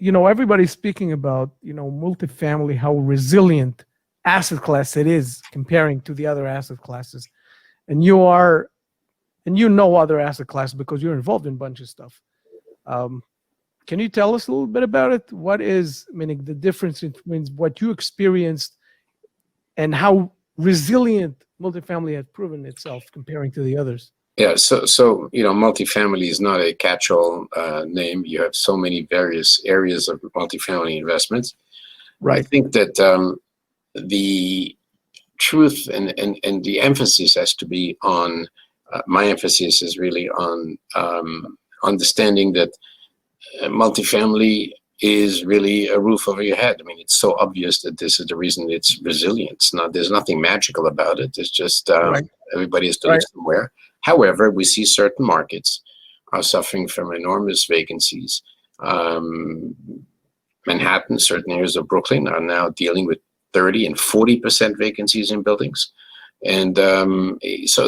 everybody's speaking about, multifamily, how resilient asset class it is comparing to the other asset classes. And other asset classes because you're involved in a bunch of stuff. Um, can you tell us a little bit about it? What is, meaning the difference between what you experienced and how resilient multifamily has proven itself comparing to the others? Yeah, so multifamily is not a catch-all name. You have so many various areas of multifamily investments. Right. I think that the truth and the emphasis has to be on, my emphasis is really on understanding that multifamily is really a roof over your head. I mean, it's so obvious that this is the reason it's resilient. There's nothing magical about it. It's just Right. everybody has to live somewhere. However, we see certain markets are suffering from enormous vacancies. Manhattan, certain areas of Brooklyn are now dealing with 30 and 40% vacancies in buildings. And so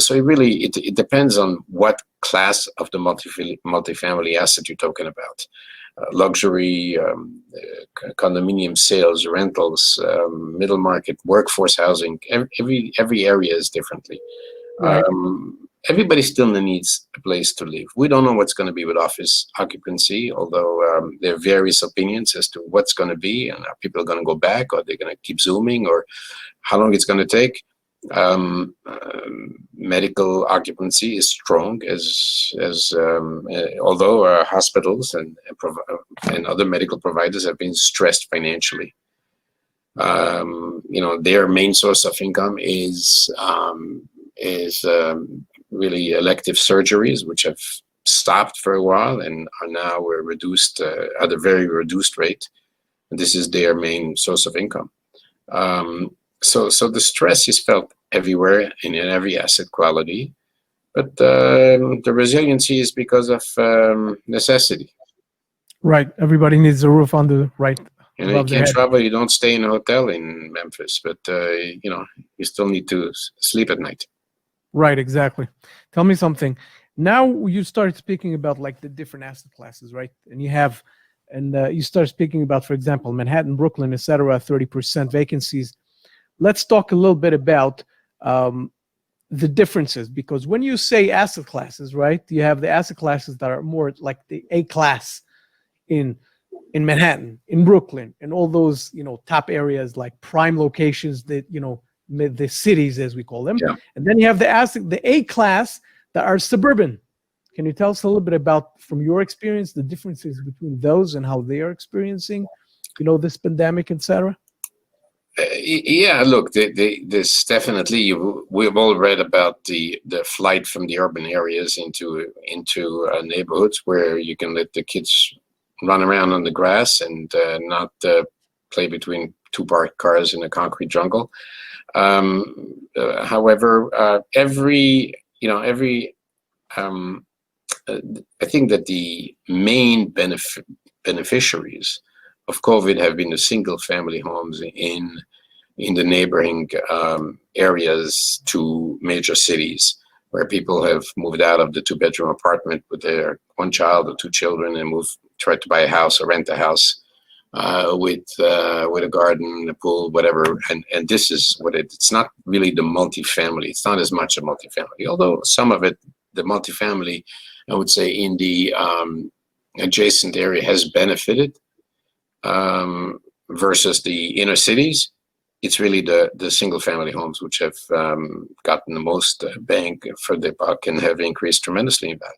it depends on what class of the multifamily asset you're talking about. Luxury, condominium sales, rentals, middle market, workforce housing. Every area is differently. Right. Everybody still needs a place to live. We don't know what's going to be with office occupancy, although there are various opinions as to what's going to be, and are people going to go back, or they're going to keep Zooming, or how long it's going to take. Medical occupancy is strong, although hospitals and other medical providers have been stressed financially. Their main source of income is really elective surgeries, which have stopped for a while and are now reduced at a very reduced rate. And this is their main source of income. So the stress is felt everywhere in every asset quality, but the resiliency is because of necessity. Right. Everybody needs a roof on the right. You can't travel. You don't stay in a hotel in Memphis, but you still need to sleep at night. Right. Exactly. Tell me something. Now you start speaking about like the different asset classes, right? And you start speaking about, for example, Manhattan, Brooklyn, etc., 30% vacancies. Let's talk a little bit about the differences, because when you say asset classes, right, you have the asset classes that are more like the A class in Manhattan, in Brooklyn, and all those top areas like prime locations that the cities as we call them. Yeah. And then you have the A class that are suburban. Can you tell us a little bit about, from your experience, the differences between those and how they are experiencing, this pandemic, etc.? Yeah, look, this definitely, we've all read about the flight from the urban areas into neighborhoods where you can let the kids run around on the grass and not play between two parked cars in a concrete jungle. However, I think that the main beneficiaries of COVID have been the single-family homes in the neighboring areas to major cities, where people have moved out of the two-bedroom apartment with their one child or two children and tried to buy a house or rent a house with a garden, a pool, whatever. And this is what it's not really the multifamily. It's not as much a multifamily, although some of it, the multifamily, I would say, in the adjacent area has benefited. Versus the inner cities, it's really the single-family homes which have gotten the most bang for the buck and have increased tremendously in value.